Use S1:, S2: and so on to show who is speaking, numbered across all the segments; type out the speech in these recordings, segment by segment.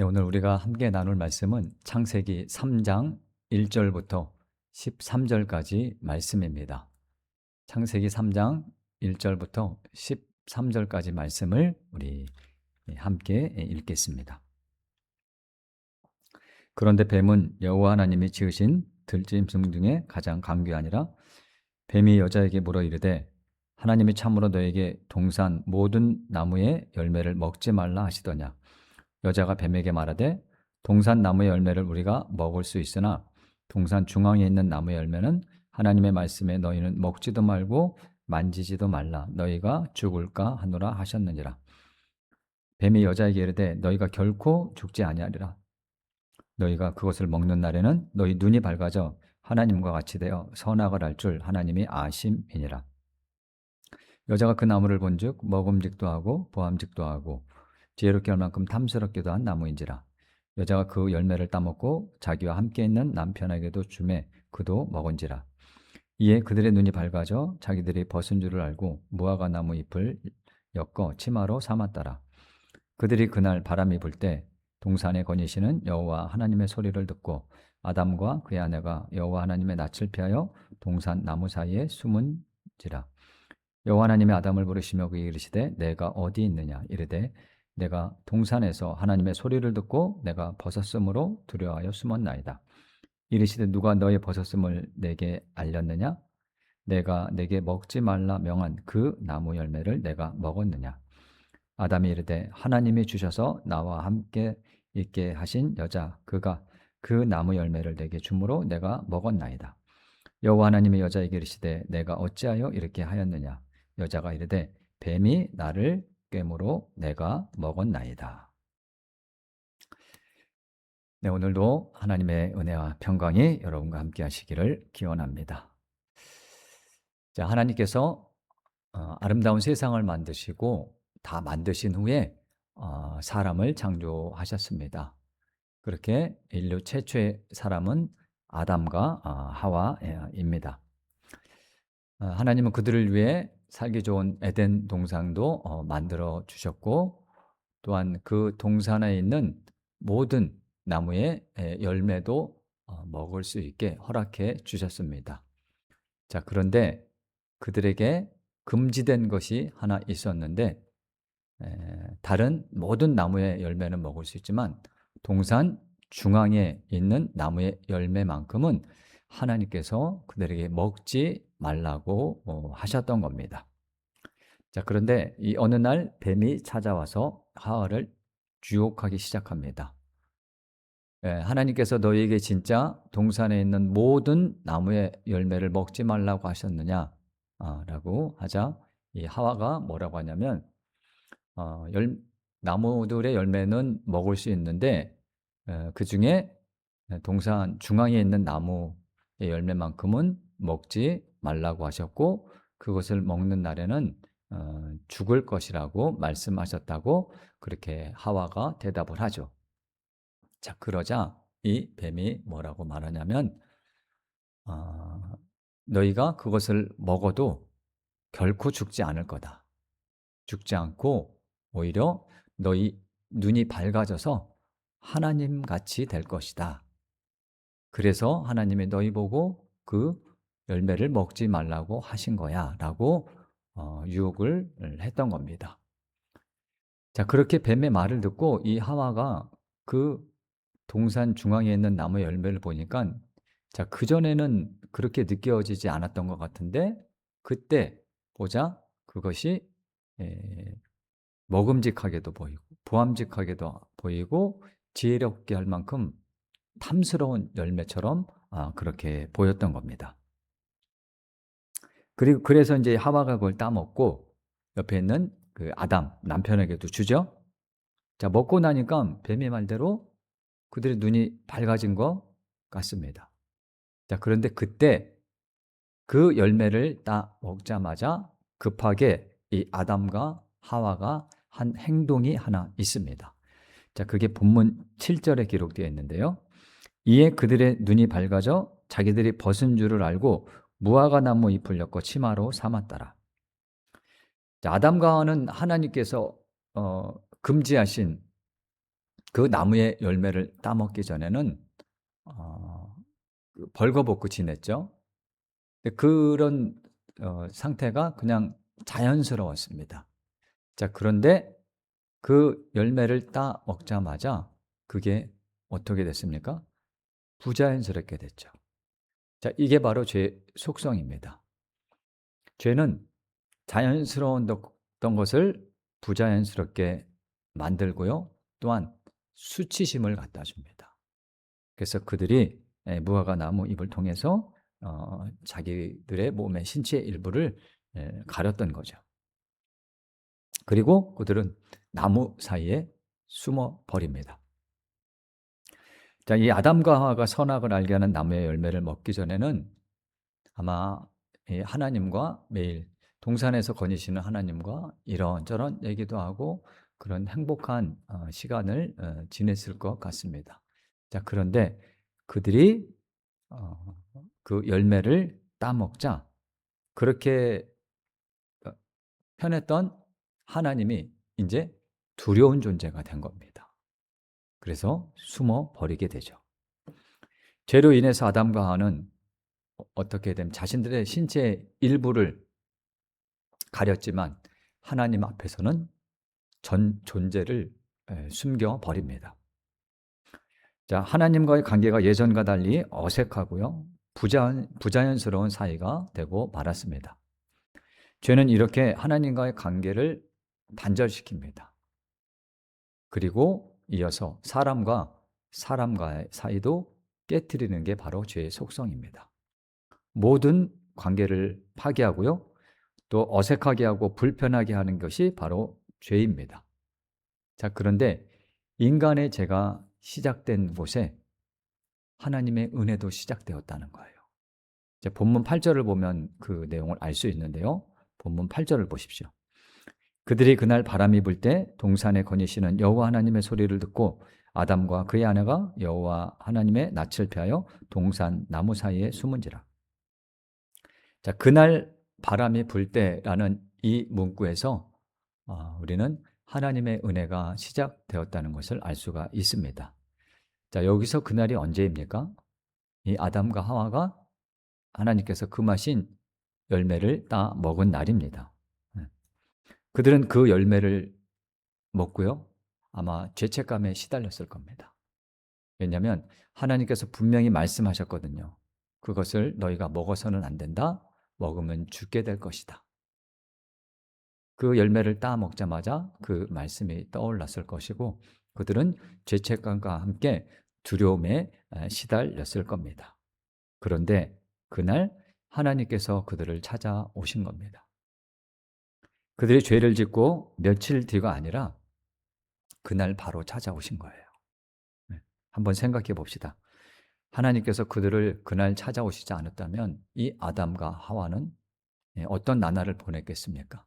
S1: 네, 오늘 우리가 함께 나눌 말씀은 창세기 3장 1절부터 13절까지 말씀입니다. 창세기 3장 1절부터 13절까지 말씀을 우리 함께 읽겠습니다. 그런데 뱀은 여호와 하나님이 지으신 들짐승 중에 가장 강귀하니라. 뱀이 여자에게 물어 이르되 하나님이 참으로 너에게 동산 모든 나무의 열매를 먹지 말라 하시더냐. 여자가 뱀에게 말하되 동산 나무의 열매를 우리가 먹을 수 있으나 동산 중앙에 있는 나무의 열매는 하나님의 말씀에 너희는 먹지도 말고 만지지도 말라 너희가 죽을까 하노라 하셨느니라. 뱀이 여자에게 이르되 너희가 결코 죽지 아니하리라. 너희가 그것을 먹는 날에는 너희 눈이 밝아져 하나님과 같이 되어 선악을 알 줄 하나님이 아심이니라. 여자가 그 나무를 본즉 먹음직도 하고 보암직도 하고 지혜롭게 할 만큼 탐스럽기도 한 나무인지라. 여자가 그 열매를 따먹고 자기와 함께 있는 남편에게도 주매 그도 먹은지라. 이에 그들의 눈이 밝아져 자기들이 벗은 줄을 알고 무화과 나무 잎을 엮어 치마로 삼았더라. 그들이 그날 바람이 불 때 동산에 거니시는 여호와 하나님의 소리를 듣고 아담과 그의 아내가 여호와 하나님의 낯을 피하여 동산 나무 사이에 숨은지라. 여호와 하나님이 아담을 부르시며 그에게 이르시되 내가 어디 있느냐. 이르되 내가 동산에서 하나님의 소리를 듣고 내가 벗었으므로 두려워하여 숨었나이다. 이르시되 누가 너의 벗었음을 내게 알렸느냐. 내가 내게 먹지 말라 명한 그 나무 열매를 내가 먹었느냐. 아담이 이르되 하나님이 주셔서 나와 함께 있게 하신 여자 그가 그 나무 열매를 내게 주므로 내가 먹었나이다. 여호와 하나님이 여자에게 이르시되 내가 어찌하여 이렇게 하였느냐. 여자가 이르되 뱀이 나를 꿰므로 내가 먹었나이다. 네, 오늘도 하나님의 은혜와 평강이 여러분과 함께 하시기를 기원합니다. 자, 하나님께서 아름다운 세상을 만드시고 다 만드신 후에 사람을 창조하셨습니다. 그렇게 인류 최초의 사람은 아담과 하와입니다. 하나님은 그들을 위해 살기 좋은 에덴 동산도 만들어 주셨고, 또한 그 동산에 있는 모든 나무의 열매도 먹을 수 있게 허락해 주셨습니다. 자, 그런데 그들에게 금지된 것이 하나 있었는데, 다른 모든 나무의 열매는 먹을 수 있지만 동산 중앙에 있는 나무의 열매만큼은 하나님께서 그들에게 먹지 말라고 하셨던 겁니다. 자, 그런데 이 어느 날 뱀이 찾아와서 하와를 유혹하기 시작합니다. 하나님께서 너희에게 진짜 동산에 있는 모든 나무의 열매를 먹지 말라고 하셨느냐? 라고 하자 이 하와가 뭐라고 하냐면, 나무들의 열매는 먹을 수 있는데 그 중에 동산 중앙에 있는 나무의 열매만큼은 먹지 말라고 하셨고, 그것을 먹는 날에는 죽을 것이라고 말씀하셨다고 그렇게 하와가 대답을 하죠. 자, 그러자 이 뱀이 뭐라고 말하냐면, 너희가 그것을 먹어도 결코 죽지 않을 거다. 죽지 않고 오히려 너희 눈이 밝아져서 하나님 같이 될 것이다. 그래서 하나님이 너희 보고 그 열매를 먹지 말라고 하신 거야 라고 유혹을 했던 겁니다. 자, 그렇게 뱀의 말을 듣고 이 하와가 그 동산 중앙에 있는 나무의 열매를 보니까, 자, 그전에는 그렇게 느껴지지 않았던 것 같은데 그때 보자 그것이 먹음직하게도 보이고 보암직하게도 보이고 지혜롭게 할 만큼 탐스러운 열매처럼 그렇게 보였던 겁니다. 그리고 그래서 이제 하와가 그걸 따먹고 옆에 있는 그 아담 남편에게도 주죠. 자, 먹고 나니까 뱀의 말대로 그들의 눈이 밝아진 것 같습니다. 자, 그런데 그때 그 열매를 따 먹자마자 급하게 이 아담과 하와가 한 행동이 하나 있습니다. 자, 그게 본문 7절에 기록되어 있는데요. 이에 그들의 눈이 밝아져 자기들이 벗은 줄을 알고 무화과 나무 잎을 엮어 치마로 삼았더라. 자, 아담과 하와는 하나님께서 금지하신 그 나무의 열매를 따먹기 전에는 벌거벗고 지냈죠. 그런 상태가 그냥 자연스러웠습니다. 자, 그런데 그 열매를 따 먹자마자 그게 어떻게 됐습니까? 부자연스럽게 됐죠. 자, 이게 바로 죄의 속성입니다. 죄는 자연스러웠던 것을 부자연스럽게 만들고요. 또한 수치심을 갖다 줍니다. 그래서 그들이 무화과 나무 잎을 통해서 자기들의 몸의 신체의 일부를 가렸던 거죠. 그리고 그들은 나무 사이에 숨어 버립니다. 자, 이 아담과 하와가 선악을 알게 하는 나무의 열매를 먹기 전에는 아마 하나님과 매일 동산에서 거니시는 하나님과 이런저런 얘기도 하고 그런 행복한 시간을 지냈을 것 같습니다. 자, 그런데 그들이 그 열매를 따먹자 그렇게 편했던 하나님이 이제 두려운 존재가 된 겁니다. 그래서 숨어 버리게 되죠. 죄로 인해서 아담과 하와는 어떻게 되면 자신들의 신체의 일부를 가렸지만 하나님 앞에서는 전 존재를 숨겨 버립니다. 자, 하나님과의 관계가 예전과 달리 어색하고요, 부자연스러운 사이가 되고 말았습니다. 죄는 이렇게 하나님과의 관계를 단절시킵니다. 그리고 이어서 사람과의 사이도 깨트리는 게 바로 죄의 속성입니다. 모든 관계를 파괴하고요, 또 어색하게 하고 불편하게 하는 것이 바로 죄입니다. 자, 그런데 인간의 죄가 시작된 곳에 하나님의 은혜도 시작되었다는 거예요. 이제 본문 8절을 보면 그 내용을 알 수 있는데요. 본문 8절을 보십시오. 그들이 그날 바람이 불 때 동산에 거니시는 여호와 하나님의 소리를 듣고 아담과 그의 아내가 여호와 하나님의 낯을 피하여 동산 나무 사이에 숨은지라. 자, 그날 바람이 불 때라는 이 문구에서 우리는 하나님의 은혜가 시작되었다는 것을 알 수가 있습니다. 자, 여기서 그날이 언제입니까? 이 아담과 하와가 하나님께서 금하신 열매를 따 먹은 날입니다. 그들은 그 열매를 먹고요. 아마 죄책감에 시달렸을 겁니다. 왜냐하면 하나님께서 분명히 말씀하셨거든요. 그것을 너희가 먹어서는 안 된다. 먹으면 죽게 될 것이다. 그 열매를 따 먹자마자 그 말씀이 떠올랐을 것이고 그들은 죄책감과 함께 두려움에 시달렸을 겁니다. 그런데 그날 하나님께서 그들을 찾아오신 겁니다. 그들이 죄를 짓고 며칠 뒤가 아니라 그날 바로 찾아오신 거예요. 한번 생각해 봅시다. 하나님께서 그들을 그날 찾아오시지 않았다면 이 아담과 하와는 어떤 나날을 보냈겠습니까?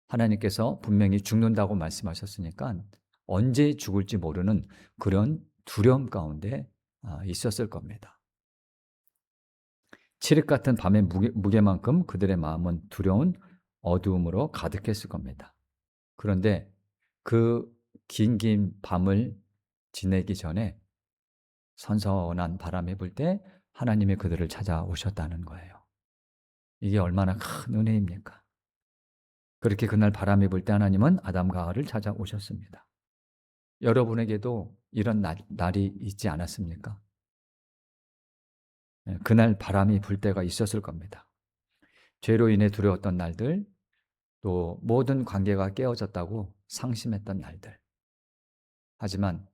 S1: 하나님께서 분명히 죽는다고 말씀하셨으니까 언제 죽을지 모르는 그런 두려움 가운데 있었을 겁니다. 칠흑 같은 밤의 무게만큼 그들의 마음은 두려운 어두움으로 가득했을 겁니다. 그런데 그 긴 밤을 지내기 전에 선선한 바람이 불 때 하나님이 그들을 찾아오셨다는 거예요. 이게 얼마나 큰 은혜입니까? 그렇게 그날 바람이 불 때 하나님은 아담과 하와를 찾아오셨습니다. 여러분에게도 이런 날이 있지 않았습니까? 그날 바람이 불 때가 있었을 겁니다. 죄로 인해 두려웠던 날들, 또 모든 관계가 깨어졌다고 상심했던 날들. 하지만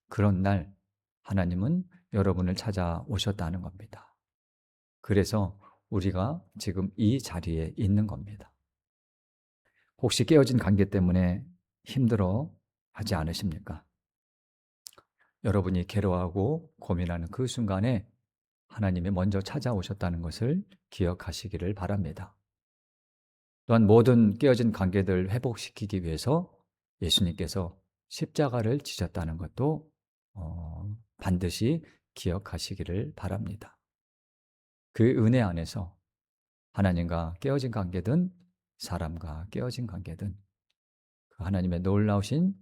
S1: 그런 날 하나님은 여러분을 찾아오셨다는 겁니다. 그래서 우리가 지금 이 자리에 있는 겁니다. 혹시 깨어진 관계 때문에 힘들어 하지 않으십니까? 여러분이 괴로워하고 고민하는 그 순간에 하나님이 먼저 찾아오셨다는 것을 기억하시기를 바랍니다. 또한 모든 깨어진 관계들 회복시키기 위해서 예수님께서 십자가를 지셨다는 것도 반드시 기억하시기를 바랍니다. 그 은혜 안에서 하나님과 깨어진 관계든 사람과 깨어진 관계든 그 하나님의 놀라우신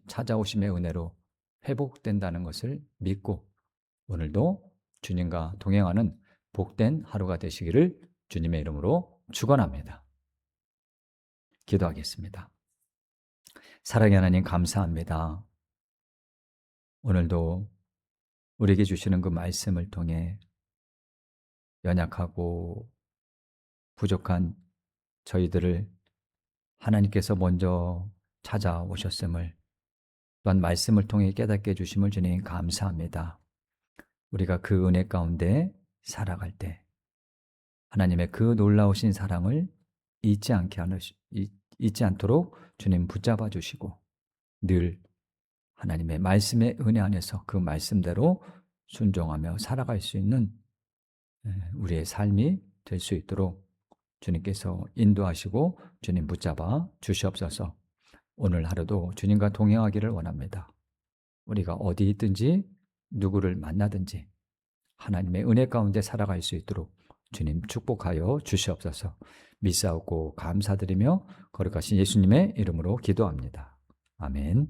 S1: 찾아오심의 은혜로 회복된다는 것을 믿고 오늘도 주님과 동행하는 복된 하루가 되시기를 주님의 이름으로 축원합니다. 기도하겠습니다. 사랑의 하나님 감사합니다. 오늘도 우리에게 주시는 그 말씀을 통해 연약하고 부족한 저희들을 하나님께서 먼저 찾아오셨음을 또한 말씀을 통해 깨닫게 해주심을 주님 감사합니다. 우리가 그 은혜 가운데 살아갈 때 하나님의 그 놀라우신 사랑을 잊지 않도록 주님 붙잡아 주시고 늘 하나님의 말씀의 은혜 안에서 그 말씀대로 순종하며 살아갈 수 있는 우리의 삶이 될 수 있도록 주님께서 인도하시고 주님 붙잡아 주시옵소서. 오늘 하루도 주님과 동행하기를 원합니다. 우리가 어디 있든지 누구를 만나든지 하나님의 은혜 가운데 살아갈 수 있도록 주님 축복하여 주시옵소서. 믿사옵고 감사드리며 거룩하신 예수님의 이름으로 기도합니다. 아멘.